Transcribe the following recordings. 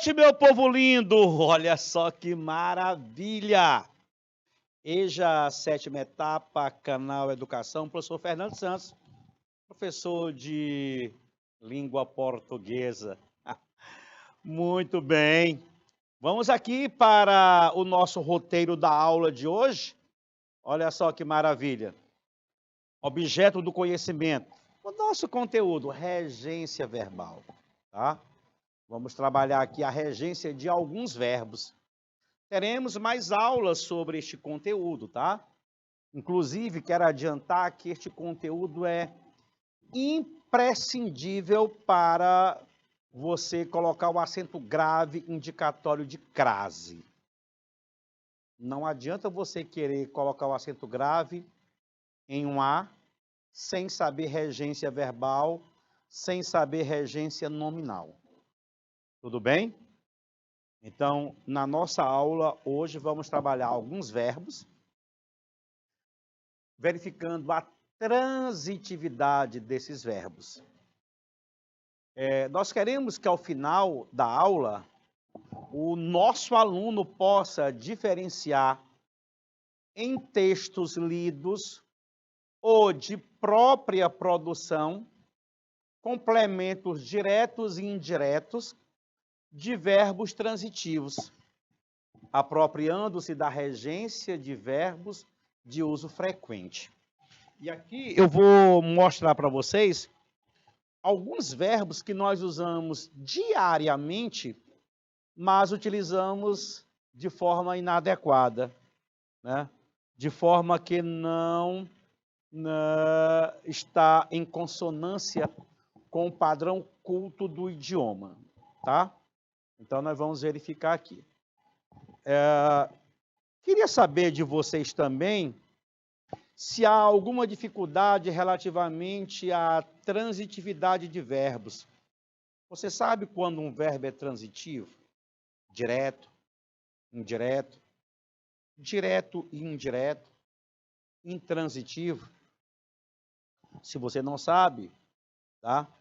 noite, meu povo lindo! Olha só que maravilha! EJA, sétima etapa, canal Educação, professor Fernando Santos, professor de língua portuguesa. Muito bem. Vamos aqui para o nosso roteiro da aula de hoje. Olha só que maravilha. Objeto do conhecimento. O nosso conteúdo, regência verbal, tá? Vamos trabalhar aqui a regência de alguns verbos. Teremos mais aulas sobre este conteúdo, tá? Inclusive, quero adiantar que este conteúdo é imprescindível para você colocar o acento grave indicatório de crase. Não adianta você querer colocar o acento grave em um A, sem saber regência verbal, sem saber regência nominal. Tudo bem? Então, na nossa aula, hoje vamos trabalhar alguns verbos, verificando a transitividade desses verbos. Nós queremos que ao final da aula, o nosso aluno possa diferenciar em textos lidos ou de própria produção, complementos diretos e indiretos de verbos transitivos, apropriando-se da regência de verbos de uso frequente. E aqui eu vou mostrar para vocês alguns verbos que nós usamos diariamente, mas utilizamos de forma inadequada, né? De forma que não está em consonância com o padrão culto do idioma, tá? Então, nós vamos verificar aqui. Queria saber de vocês também se há alguma dificuldade relativamente à transitividade de verbos. Você sabe quando um verbo é transitivo? Direto, indireto, direto e indireto, intransitivo. Se você não sabe, tá?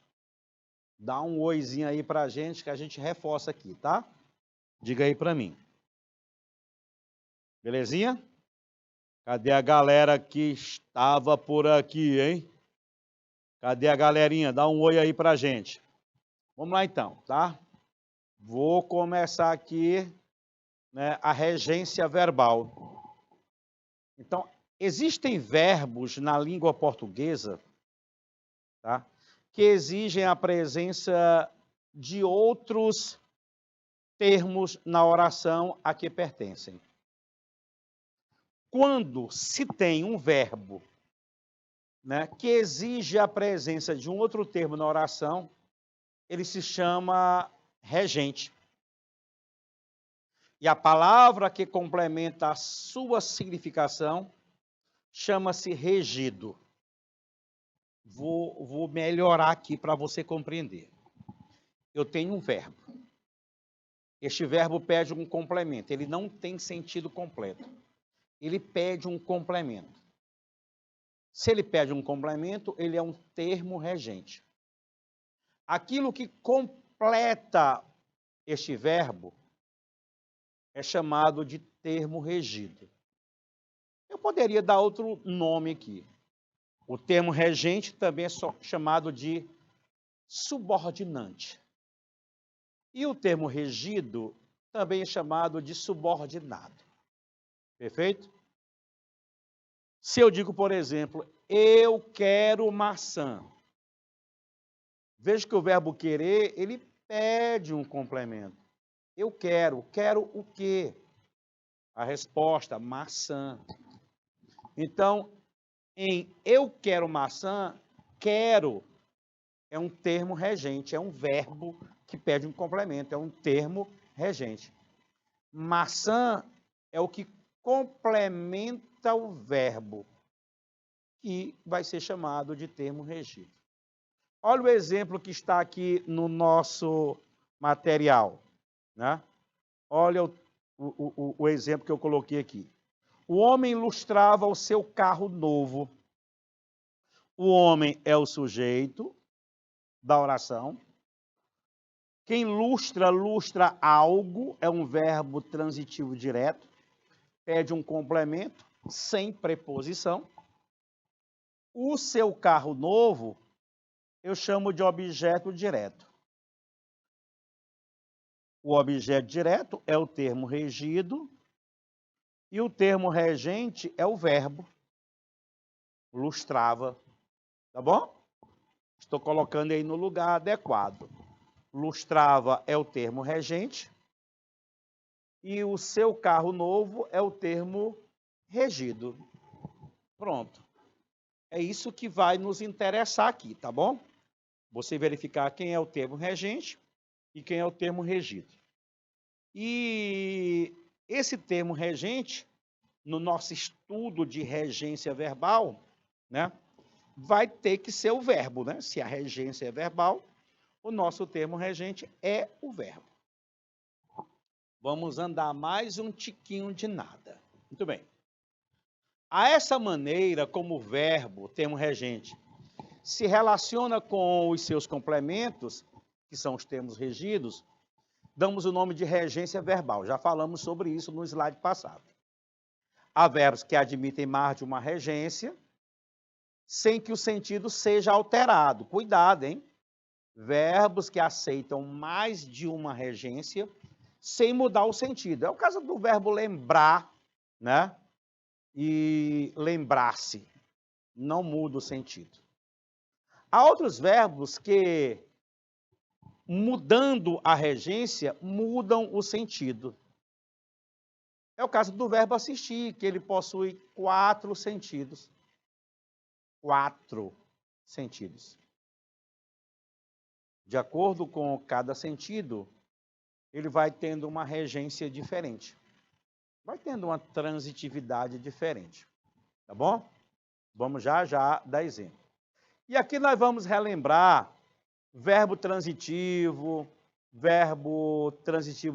Dá um oizinho aí pra gente que a gente reforça aqui, tá? Diga aí pra mim. Belezinha? Cadê a galera que estava por aqui, hein? Cadê a galerinha? Dá um oi aí pra gente. Vamos lá então, tá? Vou começar aqui, né, a regência verbal. Então, existem verbos na língua portuguesa, tá, que exigem a presença de outros termos na oração a que pertencem. Quando se tem um verbo, né, que exige a presença de um outro termo na oração, ele se chama regente. E a palavra que complementa a sua significação chama-se regido. Vou melhorar aqui para você compreender. Eu tenho um verbo. Este verbo pede um complemento. Ele não tem sentido completo. Ele pede um complemento. Se ele pede um complemento, ele é um termo regente. Aquilo que completa este verbo é chamado de termo regido. Eu poderia dar outro nome aqui. O termo regente também é chamado de subordinante. E o termo regido também é chamado de subordinado. Perfeito? Se eu digo, por exemplo, eu quero maçã. Veja que o verbo querer, ele pede um complemento. Eu quero o quê? A resposta, maçã. Então, em eu quero maçã, quero é um termo regente, é um verbo que pede um complemento, é um termo regente. Maçã é o que complementa o verbo, que vai ser chamado de termo regido. Olha o exemplo que está aqui no nosso material, né? Olha o exemplo que eu coloquei aqui. O homem lustrava o seu carro novo. O homem é o sujeito da oração. Quem lustra, lustra algo, é um verbo transitivo direto, pede um complemento, sem preposição. O seu carro novo, eu chamo de objeto direto. O objeto direto é o termo regido e o termo regente é o verbo. Lustrava, tá bom? Estou colocando aí no lugar adequado. Lustrava é o termo regente e o seu carro novo é o termo regido. Pronto. É isso que vai nos interessar aqui, tá bom? Você verificar quem é o termo regente e quem é o termo regido. E esse termo regente, no nosso estudo de regência verbal, né, vai ter que ser o verbo, né? Se a regência é verbal, o nosso termo regente é o verbo. Vamos andar mais um tiquinho de nada. Muito bem. A essa maneira, como o verbo, termo regente, se relaciona com os seus complementos, que são os termos regidos, damos o nome de regência verbal. Já falamos sobre isso no slide passado. Há verbos que admitem mais de uma regência, sem que o sentido seja alterado. Cuidado, hein? Verbos que aceitam mais de uma regência, sem mudar o sentido. É o caso do verbo lembrar, né? E lembrar-se. Não muda o sentido. Há outros verbos que, mudando a regência, mudam o sentido. É o caso do verbo assistir, que ele possui 4 sentidos. 4 sentidos. De acordo com cada sentido, ele vai tendo uma regência diferente. Vai tendo uma transitividade diferente. Tá bom? Vamos já dar exemplo. E aqui nós vamos relembrar verbo transitivo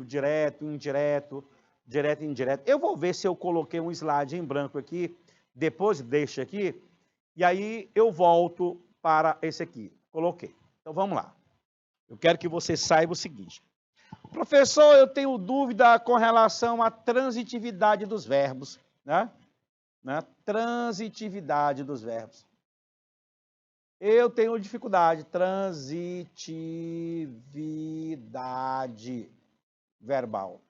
direto, indireto, direto e indireto. Eu vou ver se eu coloquei um slide em branco aqui, depois deixo aqui, e aí eu volto para esse aqui. Coloquei. Então vamos lá. Eu quero que você saiba o seguinte. Professor, eu tenho dúvida com relação à transitividade dos verbos, né? Transitividade dos verbos. Eu tenho dificuldade. Transitividade verbal.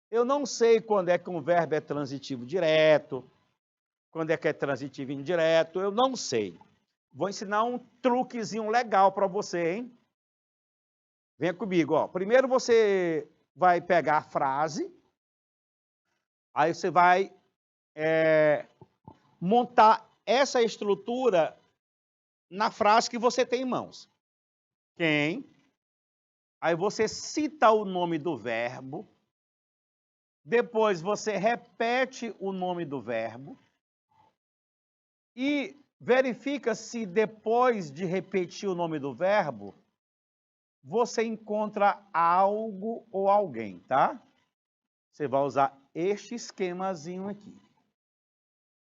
Eu não sei quando é que um verbo é transitivo direto, quando é que é transitivo indireto, eu não sei. Vou ensinar um truquezinho legal para você, hein? Venha comigo, ó. Primeiro você vai pegar a frase, aí você vai montar essa estrutura na frase que você tem em mãos. Quem? Aí você cita o nome do verbo, depois você repete o nome do verbo e verifica se depois de repetir o nome do verbo, você encontra algo ou alguém, tá? Você vai usar este esquemazinho aqui.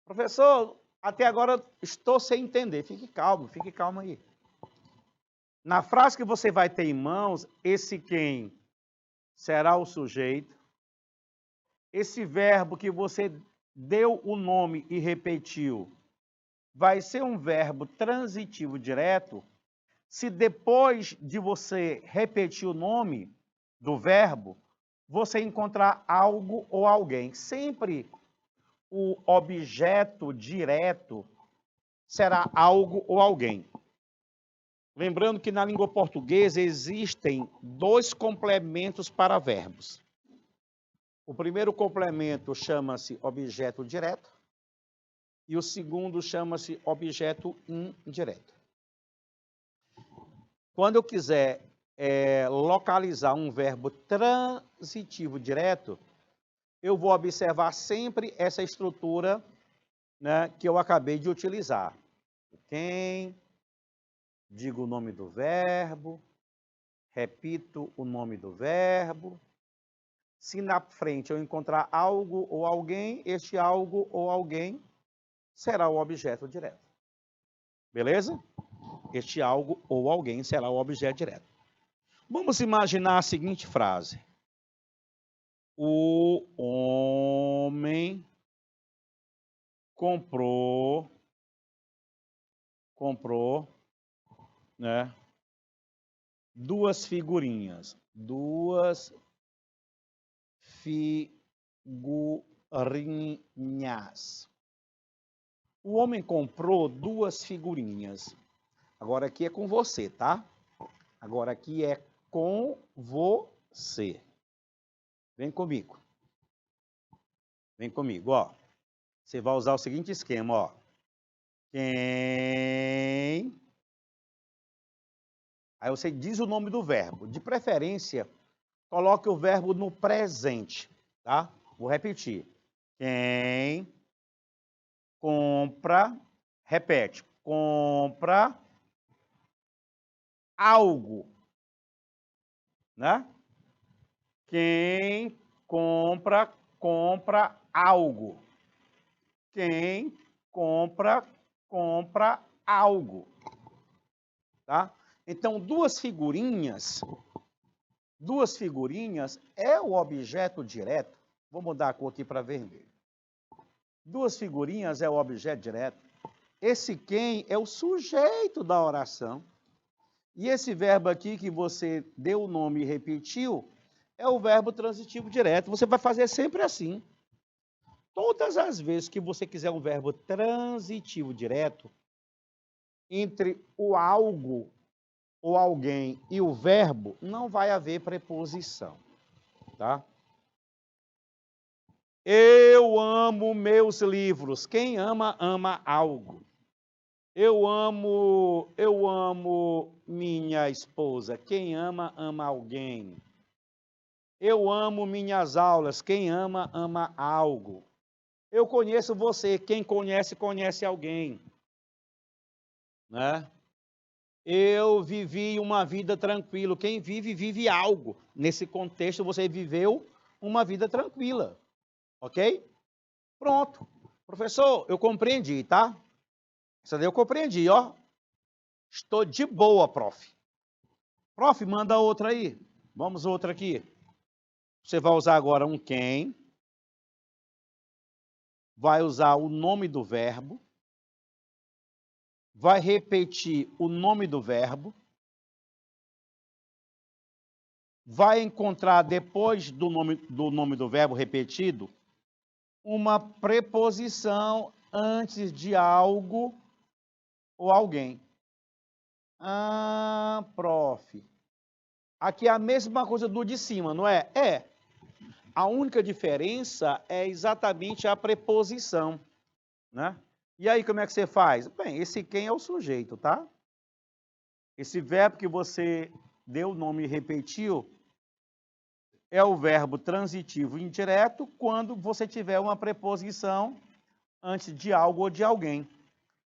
Professor, até agora estou sem entender. Fique calmo aí. Na frase que você vai ter em mãos, esse quem será o sujeito. Esse verbo que você deu o nome e repetiu vai ser um verbo transitivo direto se depois de você repetir o nome do verbo, você encontrar algo ou alguém. Sempre o objeto direto será algo ou alguém. Lembrando que na língua portuguesa existem 2 complementos para verbos. O primeiro complemento chama-se objeto direto e o segundo chama-se objeto indireto. Quando eu quiser localizar um verbo transitivo direto, eu vou observar sempre essa estrutura, né, que eu acabei de utilizar. Quem, digo o nome do verbo, repito o nome do verbo. Se na frente eu encontrar algo ou alguém, este algo ou alguém será o objeto direto. Beleza? Este algo ou alguém será o objeto direto. Vamos imaginar a seguinte frase. O homem comprou, né, duas figurinhas. Duas figurinhas. O homem comprou duas figurinhas. Agora aqui é com você, tá? Agora aqui é com você. Vem comigo. Vem comigo, ó. Você vai usar o seguinte esquema, ó. Quem... Aí você diz o nome do verbo. De preferência, coloque o verbo no presente, tá? Vou repetir. Quem compra, repete, compra algo, né? Quem compra algo. Quem compra algo, tá? Então, duas figurinhas é o objeto direto. Vou mudar a cor aqui para vermelho. Duas figurinhas é o objeto direto. Esse quem é o sujeito da oração. E esse verbo aqui que você deu o nome e repetiu é o verbo transitivo direto. Você vai fazer sempre assim. Todas as vezes que você quiser um verbo transitivo direto, entre o algo ou alguém e o verbo, não vai haver preposição, tá? Eu amo meus livros. Quem ama, ama algo. Eu amo minha esposa. Quem ama, ama alguém. Eu amo minhas aulas. Quem ama, ama algo. Eu conheço você. Quem conhece, conhece alguém. Né? Eu vivi uma vida tranquila. Quem vive, vive algo. Nesse contexto, você viveu uma vida tranquila. Ok? Pronto. Professor, eu compreendi, tá? Isso daí eu compreendi, ó. Estou de boa, prof. Prof, manda outra aí. Vamos outra aqui. Você vai usar agora um quem. Vai usar o nome do verbo. Vai repetir o nome do verbo. Vai encontrar depois do nome do verbo repetido uma preposição antes de algo ou alguém. Ah, prof. Aqui é a mesma coisa do de cima, não é? É. A única diferença é exatamente a preposição, né? E aí, como é que você faz? Bem, esse quem é o sujeito, tá? Esse verbo que você deu o nome e repetiu é o verbo transitivo indireto quando você tiver uma preposição antes de algo ou de alguém.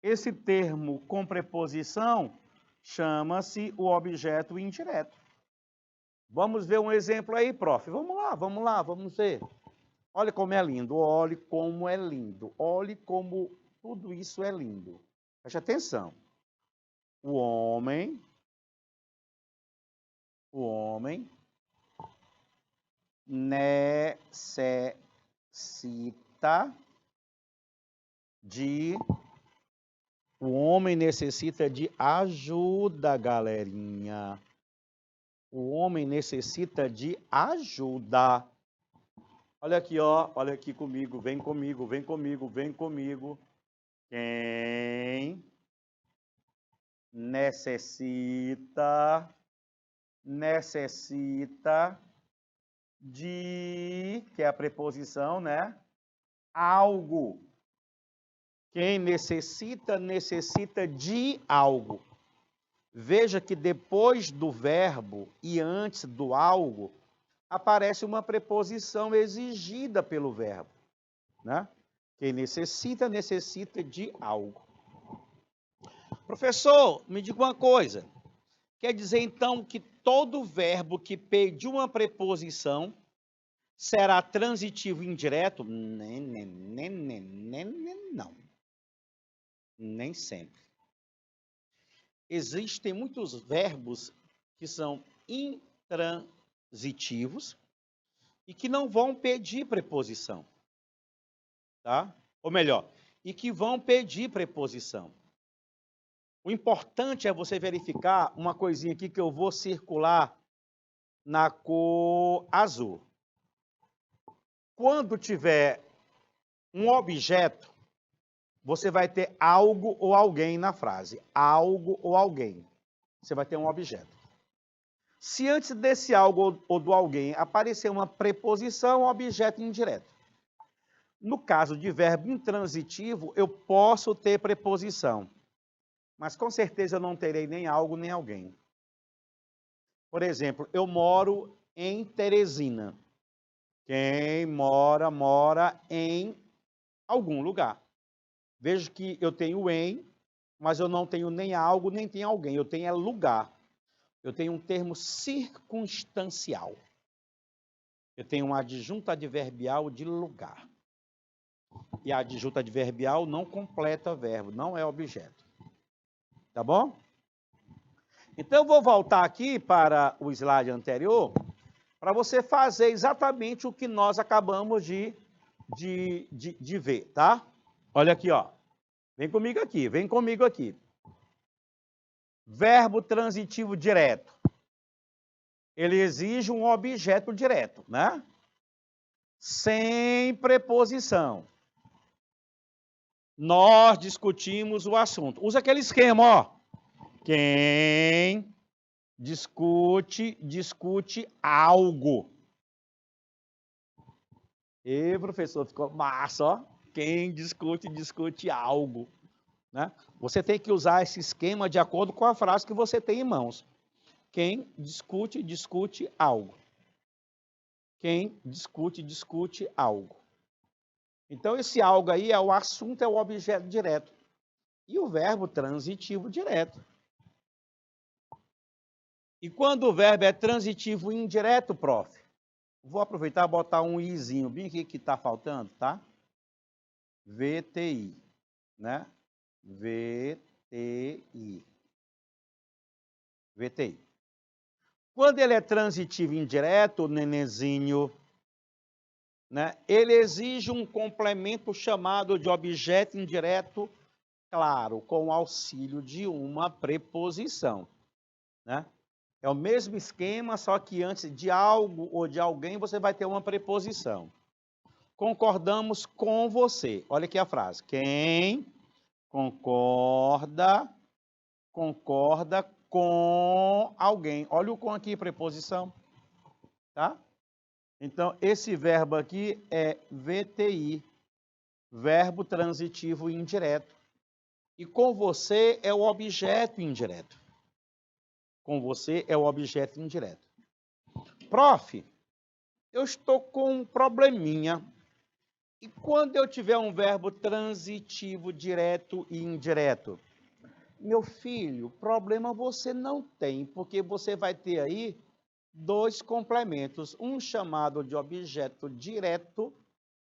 Esse termo com preposição chama-se o objeto indireto. Vamos ver um exemplo aí, prof. Vamos lá, vamos ver. Olha como é lindo, olhe como é lindo, olhe como tudo isso é lindo. Preste atenção. O homem necessita de... O homem necessita de ajuda, galerinha. O homem necessita de ajuda. Olha aqui, ó. Olha aqui comigo. Vem comigo, vem comigo, vem comigo. Quem necessita de, que é a preposição, né? Algo. Quem necessita de algo. Veja que depois do verbo e antes do algo, aparece uma preposição exigida pelo verbo, né? Quem necessita de algo. Professor, me diga uma coisa. Quer dizer, então, que todo verbo que pede uma preposição será transitivo indireto? Não. Nem sempre. Existem muitos verbos que são intransitivos e que não vão pedir preposição, tá? Ou melhor, e que vão pedir preposição. O importante é você verificar uma coisinha aqui que eu vou circular na cor azul. Quando tiver um objeto, você vai ter algo ou alguém na frase. Algo ou alguém. Você vai ter um objeto. Se antes desse algo ou do alguém aparecer uma preposição, objeto indireto. No caso de verbo intransitivo, eu posso ter preposição. Mas com certeza eu não terei nem algo nem alguém. Por exemplo, eu moro em Teresina. Quem mora, mora em algum lugar. Vejo que eu tenho em, mas eu não tenho nem algo, nem tenho alguém. Eu tenho é lugar. Eu tenho um termo circunstancial. Eu tenho um adjunto adverbial de lugar. E a adjunto adverbial não completa verbo, não é objeto. Tá bom? Então, eu vou voltar aqui para o slide anterior, para você fazer exatamente o que nós acabamos de ver, tá? Olha aqui, ó. Vem comigo aqui, vem comigo aqui. Verbo transitivo direto. Ele exige um objeto direto, né? Sem preposição. Nós discutimos o assunto. Usa aquele esquema, ó. Quem discute algo. E professor, ficou massa, ó. Quem discute algo. Né? Você tem que usar esse esquema de acordo com a frase que você tem em mãos. Quem discute algo. Quem discute algo. Então, esse algo aí é o assunto, é o objeto direto. E o verbo transitivo direto. E quando o verbo é transitivo indireto, prof, vou aproveitar e botar um izinho bem aqui que está faltando, tá? VTI, né? VTI. VTI. Quando ele é transitivo indireto, nenenzinho, né? Ele exige um complemento chamado de objeto indireto, claro, com o auxílio de uma preposição, né? É o mesmo esquema, só que antes de algo ou de alguém, você vai ter uma preposição. Concordamos com você. Olha aqui a frase. Quem concorda com alguém. Olha o com aqui, preposição. Tá? Então, esse verbo aqui é VTI, verbo transitivo indireto. E com você é o objeto indireto. Com você é o objeto indireto. Prof, eu estou com um probleminha. E quando eu tiver um verbo transitivo direto e indireto? Meu filho, problema você não tem, porque você vai ter aí dois complementos, um chamado de objeto direto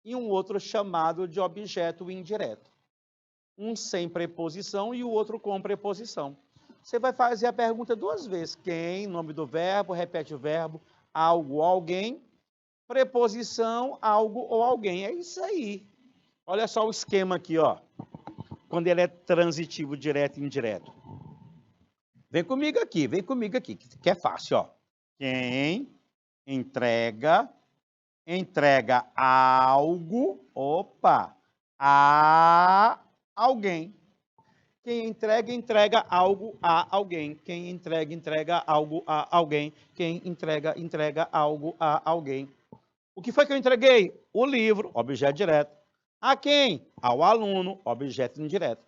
e um outro chamado de objeto indireto. Um sem preposição e o outro com preposição. Você vai fazer a pergunta duas vezes. Quem, nome do verbo, repete o verbo, algo, alguém, preposição, algo ou alguém. É isso aí. Olha só o esquema aqui, ó. Quando ele é transitivo, direto e indireto. Vem comigo aqui, que é fácil, ó. Quem entrega algo, a alguém. Quem entrega algo a alguém. Quem entrega algo a alguém. Quem entrega algo a alguém. O que foi que eu entreguei? O livro, objeto direto. A quem? Ao aluno, objeto indireto.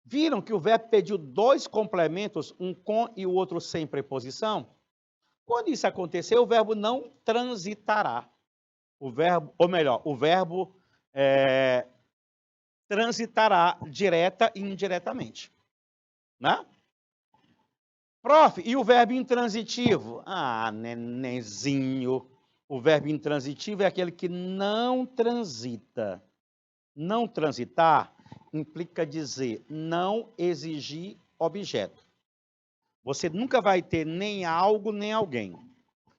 Viram que o verbo pediu dois complementos, um com e o outro sem preposição? Quando isso acontecer, o verbo não transitará. O verbo transitará direta e indiretamente. Né? Prof, e o verbo intransitivo? Ah, nenenzinho. O verbo intransitivo é aquele que não transita. Não transitar implica dizer não exigir objeto. Você nunca vai ter nem algo, nem alguém.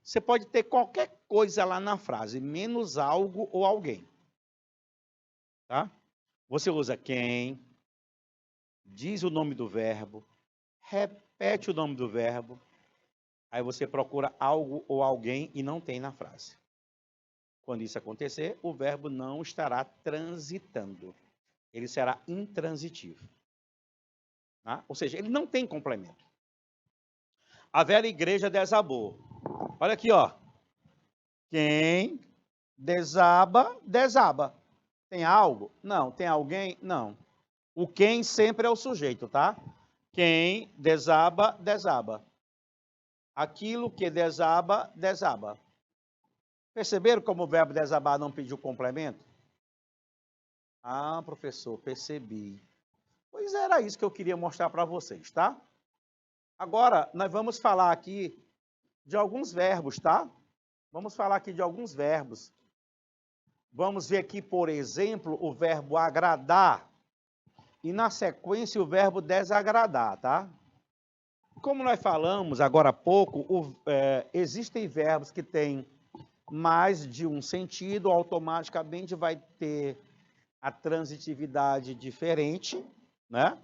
Você pode ter qualquer coisa lá na frase, menos algo ou alguém. Tá? Você usa quem, diz o nome do verbo, repete o nome do verbo, aí você procura algo ou alguém e não tem na frase. Quando isso acontecer, o verbo não estará transitando. Ele será intransitivo. Tá? Ou seja, ele não tem complemento. A velha igreja desabou. Olha aqui, ó. Quem desaba, desaba. Tem algo? Não. Tem alguém? Não. O quem sempre é o sujeito, tá? Quem desaba, desaba. Aquilo que desaba, desaba. Perceberam como o verbo desabar não pediu complemento? Ah, professor, percebi. Pois era isso que eu queria mostrar para vocês, tá? Agora, nós vamos falar aqui de alguns verbos, tá? Vamos falar aqui de alguns verbos. Vamos ver aqui, por exemplo, o verbo agradar e, na sequência, o verbo desagradar, tá? Como nós falamos agora há pouco, existem verbos que têm mais de um sentido, automaticamente vai ter a transitividade diferente, né?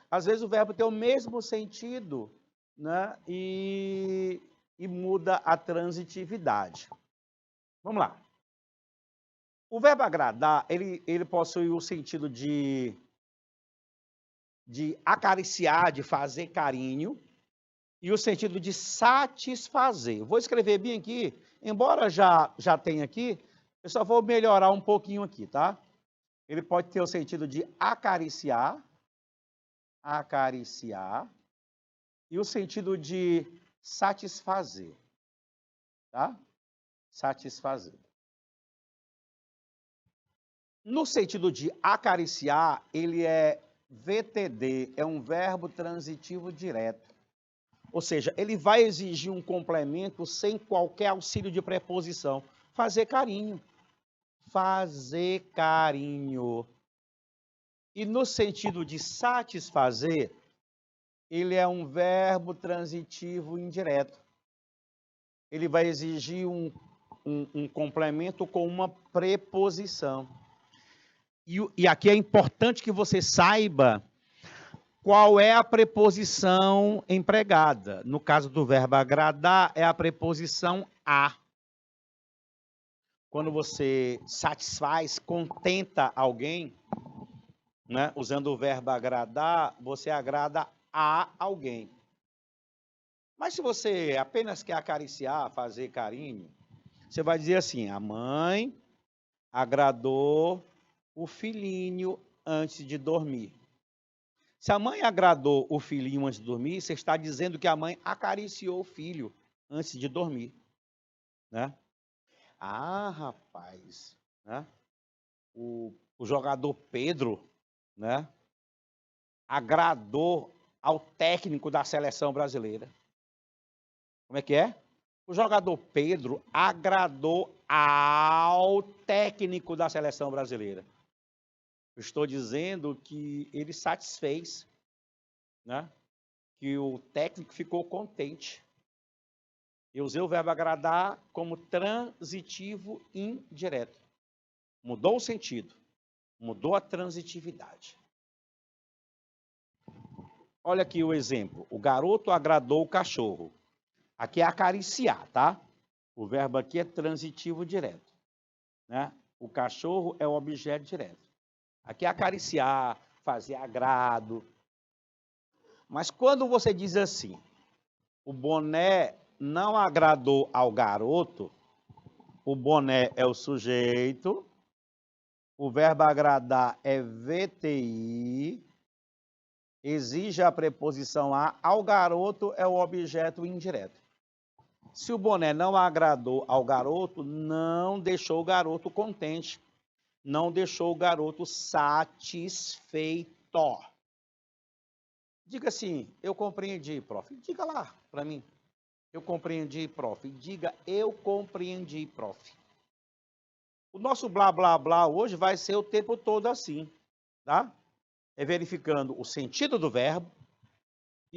Às vezes o verbo tem o mesmo sentido, né? E muda a transitividade. Vamos lá. O verbo agradar, ele possui o sentido de acariciar, de fazer carinho, e o sentido de satisfazer. Vou escrever bem aqui, embora já tenha aqui, eu só vou melhorar um pouquinho aqui, tá? Ele pode ter o sentido de acariciar, e o sentido de satisfazer, tá? Satisfazer. No sentido de acariciar, ele é VTD, é um verbo transitivo direto. Ou seja, ele vai exigir um complemento sem qualquer auxílio de preposição. Fazer carinho. Fazer carinho. E no sentido de satisfazer, ele é um verbo transitivo indireto. Ele vai exigir um complemento com uma preposição. E aqui é importante que você saiba qual é a preposição empregada. No caso do verbo agradar, é a preposição a. Quando você satisfaz, contenta alguém, né, usando o verbo agradar, você agrada a alguém. Mas se você apenas quer acariciar, fazer carinho, você vai dizer assim: a mãe agradou o filhinho antes de dormir. Se a mãe agradou o filhinho antes de dormir, você está dizendo que a mãe acariciou o filho antes de dormir, né? Ah, rapaz, né? O jogador Pedro, né? Agradou ao técnico da seleção brasileira. Como é que é? O jogador Pedro agradou ao técnico da seleção brasileira. Eu estou dizendo que ele satisfez, né? Que o técnico ficou contente. Eu usei o verbo agradar como transitivo indireto. Mudou o sentido, mudou a transitividade. Olha aqui o exemplo. O garoto agradou o cachorro. Aqui é acariciar, tá? O verbo aqui é transitivo direto, né? O cachorro é o objeto direto. Aqui é acariciar, fazer agrado. Mas quando você diz assim, o boné não agradou ao garoto, o boné é o sujeito, o verbo agradar é VTI, exige a preposição a, ao garoto é o objeto indireto. Se o boné não agradou ao garoto, não deixou o garoto contente, não deixou o garoto satisfeito. Diga assim, eu compreendi, prof. Diga lá para mim. Eu compreendi, prof. Diga, eu compreendi, prof. O nosso blá, blá, blá hoje vai ser o tempo todo assim, tá? É verificando o sentido do verbo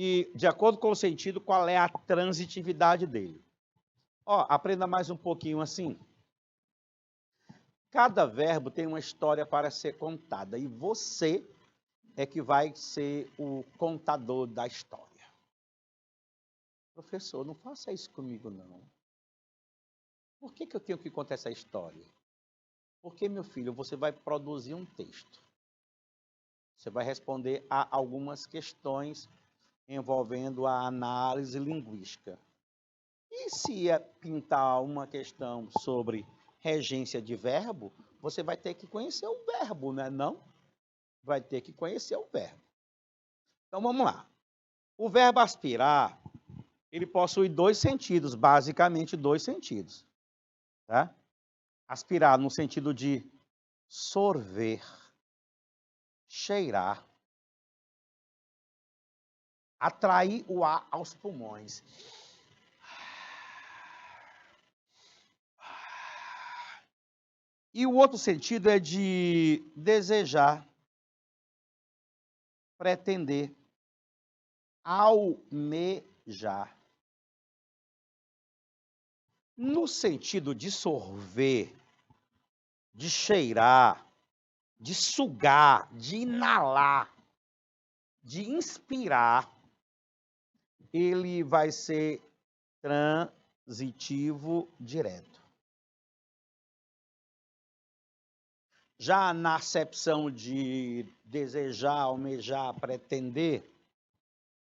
E, de acordo com o sentido, qual é a transitividade dele. Ó, aprenda mais um pouquinho assim. Cada verbo tem uma história para ser contada e você é que vai ser o contador da história. Professor, não faça isso comigo, não. Por que eu tenho que contar essa história? Porque, meu filho, você vai produzir um texto. Você vai responder a algumas questões envolvendo a análise linguística. E se pintar uma questão sobre regência de verbo, você vai ter que conhecer o verbo, né? Não? Vai ter que conhecer o verbo. Então, vamos lá. O verbo aspirar, ele possui dois sentidos, basicamente dois sentidos. Tá? Aspirar no sentido de sorver, cheirar, atrair o ar aos pulmões. E o outro sentido é de desejar, pretender, almejar. No sentido de sorver, de cheirar, de sugar, de inalar, de inspirar, ele vai ser transitivo direto. Já na acepção de desejar, almejar, pretender,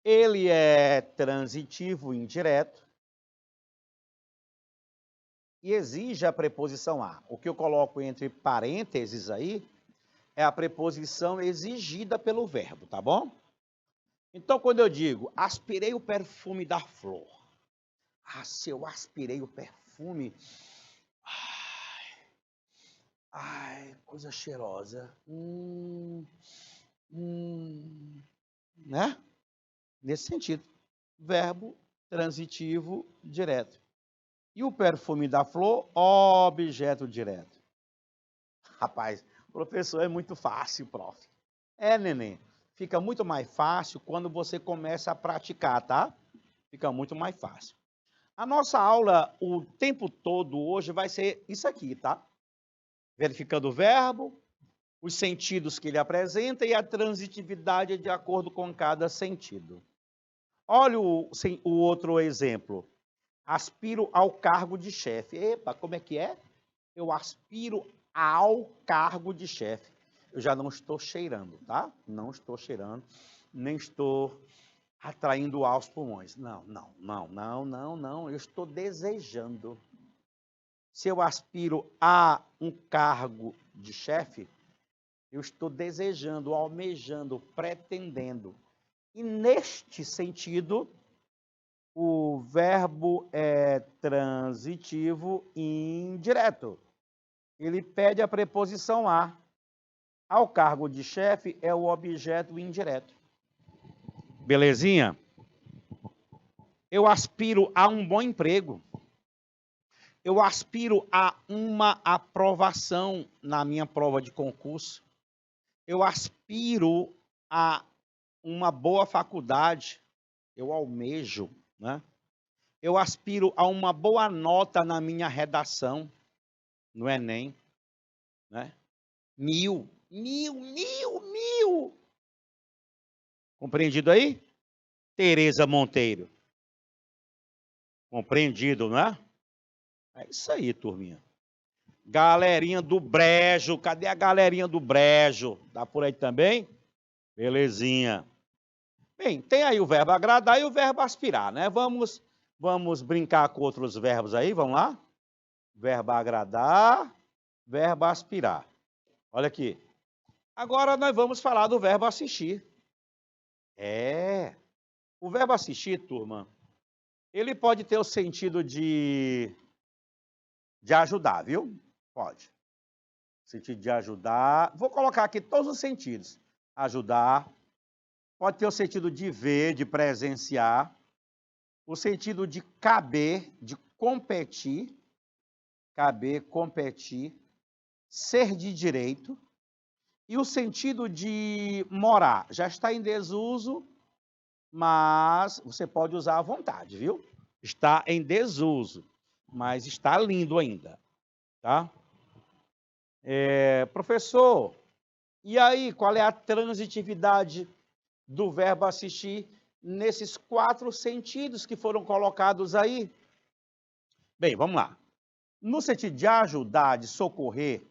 ele é transitivo indireto e exige a preposição a. O que eu coloco entre parênteses aí é a preposição exigida pelo verbo, tá bom? Então, quando eu digo, aspirei o perfume da flor. Ah, se eu aspirei o perfume... Ai, coisa cheirosa. Né? Nesse sentido. Verbo transitivo direto. E o perfume da flor, objeto direto. Rapaz, professor, é muito fácil, prof. É, neném. Fica muito mais fácil quando você começa a praticar, tá? Fica muito mais fácil. A nossa aula, o tempo todo hoje, vai ser isso aqui, tá? Verificando o verbo, os sentidos que ele apresenta e a transitividade de acordo com cada sentido. Olha o outro exemplo. Aspiro ao cargo de chefe. Epa, como é que é? Eu aspiro ao cargo de chefe. Eu já não estou cheirando, tá? Não estou cheirando, nem estou atraindo aos pulmões. Não. Eu estou desejando. Se eu aspiro a um cargo de chefe, eu estou desejando, almejando, pretendendo. E neste sentido, o verbo é transitivo indireto. Ele pede a preposição a. Ao cargo de chefe é o objeto indireto. Belezinha? Eu aspiro a um bom emprego. Eu aspiro a uma aprovação na minha prova de concurso. Eu aspiro a uma boa faculdade. Eu almejo, né? Eu aspiro a uma boa nota na minha redação, no Enem, né? 1000. Compreendido aí? Tereza Monteiro. Compreendido, não é? É isso aí, turminha. Galerinha do Brejo. Cadê a galerinha do Brejo? Tá por aí também? Belezinha. Bem, tem aí o verbo agradar e o verbo aspirar, né? Vamos brincar com outros verbos aí, vamos lá? Verbo agradar, verbo aspirar. Olha aqui. Agora nós vamos falar do verbo assistir. O verbo assistir, turma, ele pode ter o sentido de ajudar, viu? Pode. Sentido de ajudar. Vou colocar aqui todos os sentidos. Ajudar. Pode ter o sentido de ver, de presenciar. O sentido de caber, de competir. Caber, competir. Ser de direito. E o sentido de morar. Já está em desuso mas você pode usar à vontade, viu? Está em desuso, mas está lindo ainda, tá? Professor, e aí, qual é a transitividade do verbo assistir nesses 4 sentidos que foram colocados aí? Bem, vamos lá. No sentido de ajudar, de socorrer,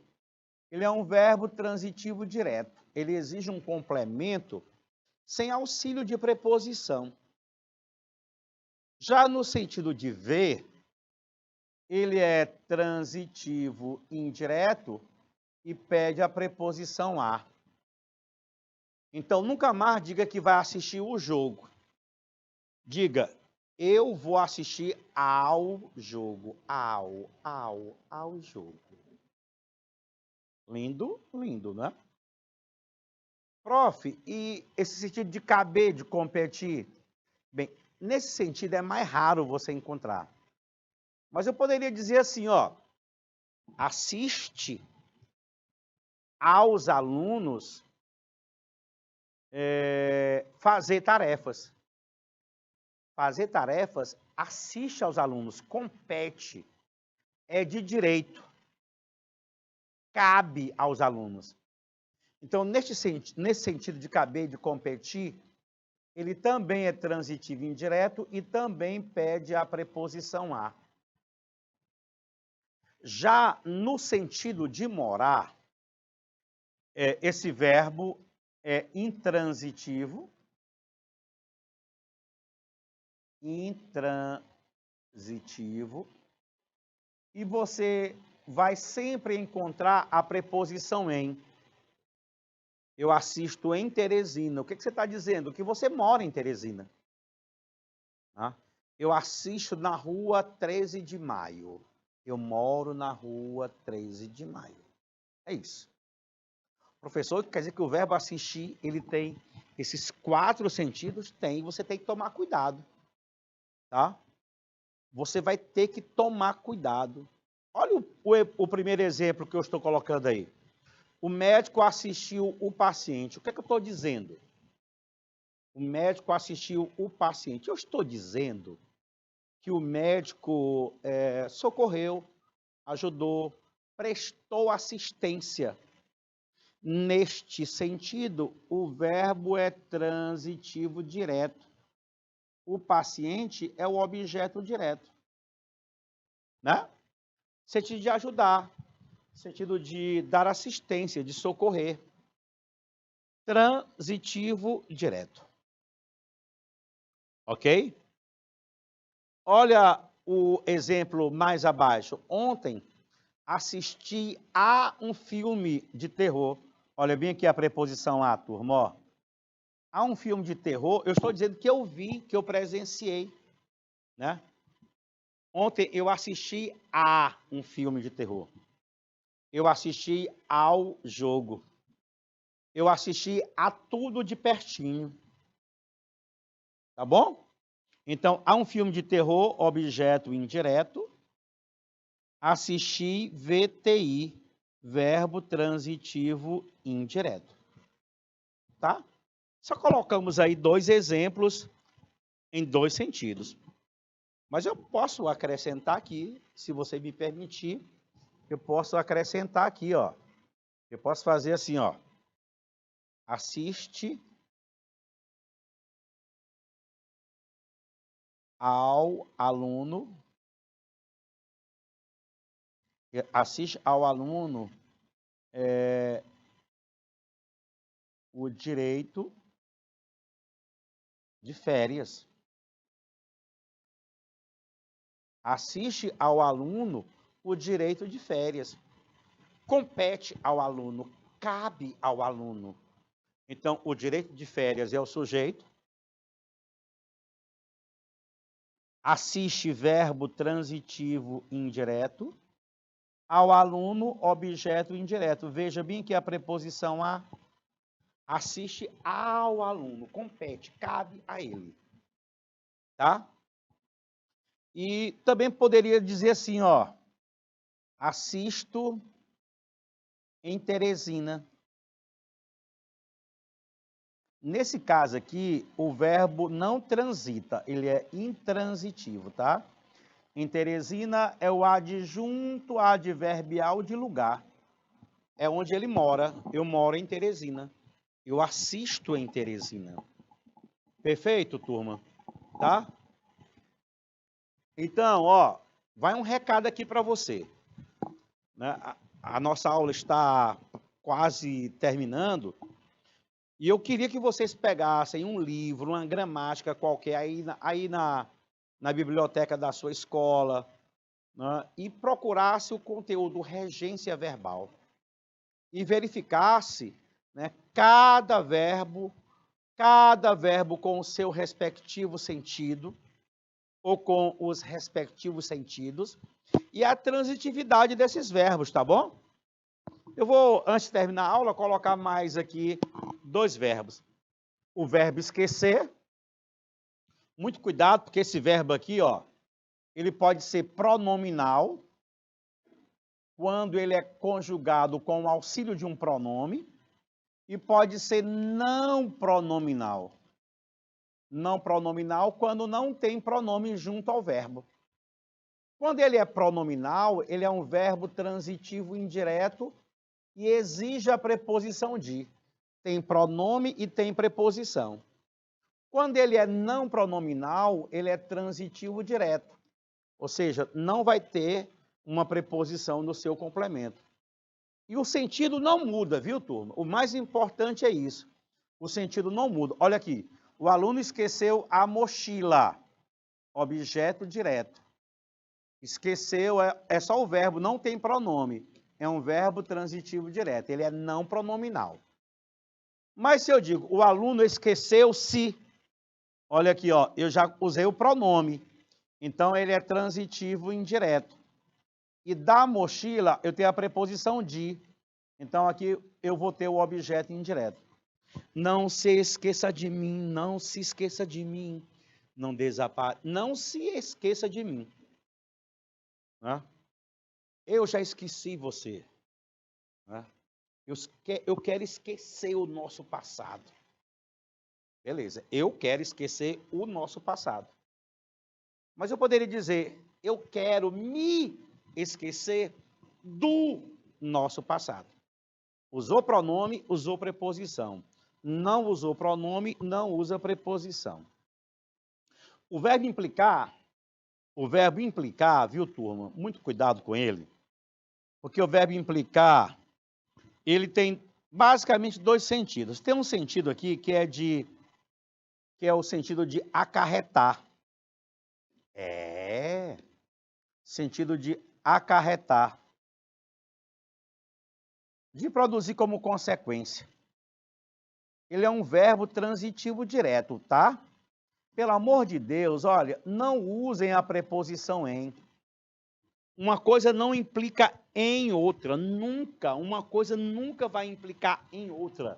ele é um verbo transitivo direto. Ele exige um complemento sem auxílio de preposição. Já no sentido de ver, ele é transitivo indireto e pede a preposição a. Então, nunca mais diga que vai assistir o jogo. Diga, eu vou assistir ao jogo. Ao jogo. Lindo, lindo, né? Prof, e esse sentido de caber, de competir? Bem, nesse sentido é mais raro você encontrar. Mas eu poderia dizer assim, ó, assiste aos alunos fazer tarefas. Fazer tarefas, assiste aos alunos, compete, é de direito, cabe aos alunos. Então, nesse sentido de caber, de competir, ele também é transitivo indireto e também pede a preposição a. Já no sentido de morar, esse verbo é intransitivo, e você vai sempre encontrar a preposição em. Eu assisto em Teresina. O que você está dizendo? Que você mora em Teresina. Eu assisto na rua 13 de maio. Eu moro na rua 13 de maio. É isso. Professor, quer dizer que o verbo assistir, ele tem esses 4 sentidos? Tem, você tem que tomar cuidado. Tá? Você vai ter que tomar cuidado. Olha o primeiro exemplo que eu estou colocando aí. O médico assistiu o paciente. O que é que eu estou dizendo? O médico assistiu o paciente. Eu estou dizendo que o médico socorreu, ajudou, prestou assistência. Neste sentido, o verbo é transitivo direto. O paciente é o objeto direto. Né? Sentido de ajudar, sentido de dar assistência, de socorrer. Transitivo direto. Ok? Olha o exemplo mais abaixo. Ontem assisti a um filme de terror. Olha bem aqui a preposição a, turma. Ó. Há um filme de terror, eu estou dizendo que eu vi, que eu presenciei. Né? Ontem eu assisti a um filme de terror. Eu assisti ao jogo. Eu assisti a tudo de pertinho. Tá bom? Então, há um filme de terror, objeto indireto. Assistir, VTI, verbo transitivo indireto. Tá? Só colocamos aí 2 exemplos em 2 sentidos. Mas eu posso acrescentar aqui, se você me permitir, eu posso acrescentar aqui, ó. Eu posso fazer assim, ó. Assiste ao aluno. Assiste ao aluno o direito de férias. Assiste ao aluno o direito de férias. Compete ao aluno, cabe ao aluno. Então, o direito de férias é o sujeito. Assiste, verbo transitivo indireto. Ao aluno, objeto indireto. Veja bem que a preposição a assiste ao aluno, compete, cabe a ele. Tá? E também poderia dizer assim, ó, assisto em Teresina. Nesse caso aqui, o verbo não transita, ele é intransitivo, tá? Em Teresina é o adjunto adverbial de lugar. É onde ele mora. Eu moro em Teresina. Eu assisto em Teresina. Perfeito, turma? Tá? Então, ó, vai um recado aqui para você. Né? A nossa aula está quase terminando. E eu queria que vocês pegassem um livro, uma gramática qualquer aí na biblioteca da sua escola, né? E procurasse o conteúdo regência verbal. E verificasse, né, cada verbo com o seu respectivo sentido, ou com os respectivos sentidos, e a transitividade desses verbos, tá bom? Eu vou, antes de terminar a aula, colocar mais aqui 2 verbos. O verbo esquecer, muito cuidado, porque esse verbo aqui, ó, ele pode ser pronominal, quando ele é conjugado com o auxílio de um pronome, e pode ser não pronominal. Não pronominal quando não tem pronome junto ao verbo. Quando ele é pronominal, ele é um verbo transitivo indireto e exige a preposição de. Tem pronome e tem preposição. Quando ele é não pronominal, ele é transitivo direto. Ou seja, não vai ter uma preposição no seu complemento. E o sentido não muda, viu, turma? O mais importante é isso. O sentido não muda. Olha aqui. O aluno esqueceu a mochila. Objeto direto. Esqueceu é só o verbo, não tem pronome. É um verbo transitivo direto. Ele é não pronominal. Mas se eu digo, o aluno esqueceu-se, olha aqui, ó, eu já usei o pronome. Então, ele é transitivo indireto. E da mochila, eu tenho a preposição de. Então, aqui eu vou ter o objeto indireto. Não se esqueça de mim, não se esqueça de mim. Não se esqueça de mim. Né? Eu já esqueci você. Né? Eu quero esquecer o nosso passado. Beleza, eu quero esquecer o nosso passado. Mas eu poderia dizer, eu quero me esquecer do nosso passado. Usou pronome, usou preposição. Não usou pronome, não usa preposição. O verbo implicar, viu, turma? Muito cuidado com ele. Porque o verbo implicar, ele tem basicamente 2 sentidos. Tem um sentido aqui que é o sentido de acarretar. Sentido de acarretar. De produzir como consequência. Ele é um verbo transitivo direto, tá? Pelo amor de Deus, olha, não usem a preposição em. Uma coisa não implica em outra, nunca. Uma coisa nunca vai implicar em outra.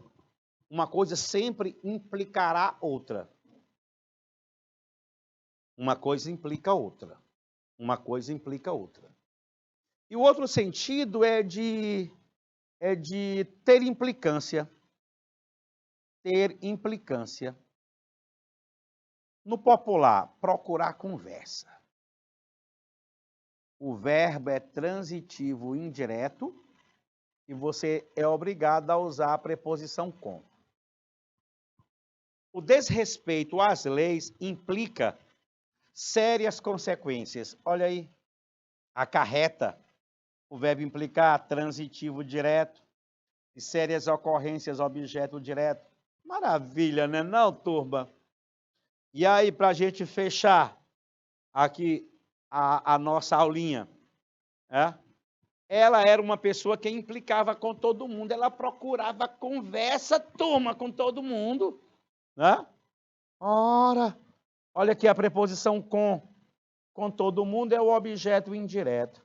Uma coisa sempre implicará outra. Uma coisa implica outra. Uma coisa implica outra. E o outro sentido é de ter implicância. Ter implicância. No popular, procurar conversa. O verbo é transitivo indireto e você é obrigado a usar a preposição com. O desrespeito às leis implica sérias consequências. Olha aí, acarreta, o verbo implicar, transitivo direto, e sérias ocorrências, objeto direto. Maravilha, né não, turma? E aí, para a gente fechar aqui a nossa aulinha, ela era uma pessoa que implicava com todo mundo, ela procurava conversa, turma, com todo mundo. Né? Ora, olha aqui a preposição com todo mundo é o objeto indireto.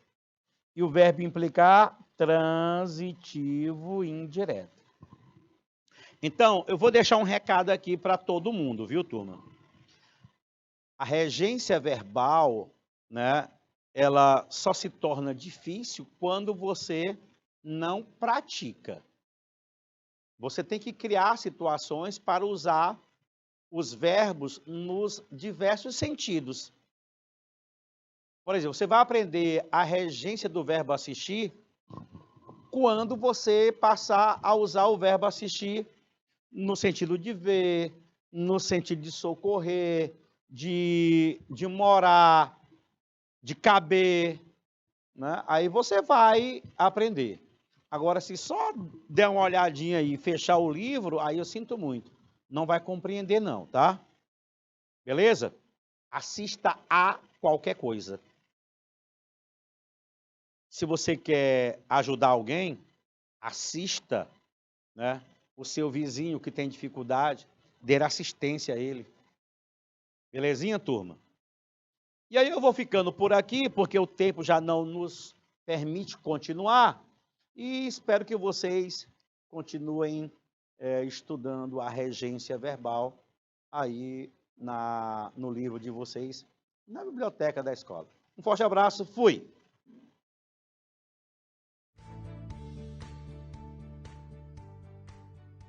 E o verbo implicar, transitivo indireto. Então, eu vou deixar um recado aqui para todo mundo, viu, turma? A regência verbal, né, ela só se torna difícil quando você não pratica. Você tem que criar situações para usar os verbos nos diversos sentidos. Por exemplo, você vai aprender a regência do verbo assistir quando você passar a usar o verbo assistir no sentido de ver, no sentido de socorrer, de morar, de caber, né? Aí você vai aprender. Agora, se só der uma olhadinha aí e fechar o livro, aí eu sinto muito. Não vai compreender não, tá? Beleza? Assista a qualquer coisa. Se você quer ajudar alguém, assista, né, o seu vizinho que tem dificuldade, dê assistência a ele. Belezinha, turma? E aí eu vou ficando por aqui, porque o tempo já não nos permite continuar, e espero que vocês continuem estudando a regência verbal aí no livro de vocês, na biblioteca da escola. Um forte abraço, fui!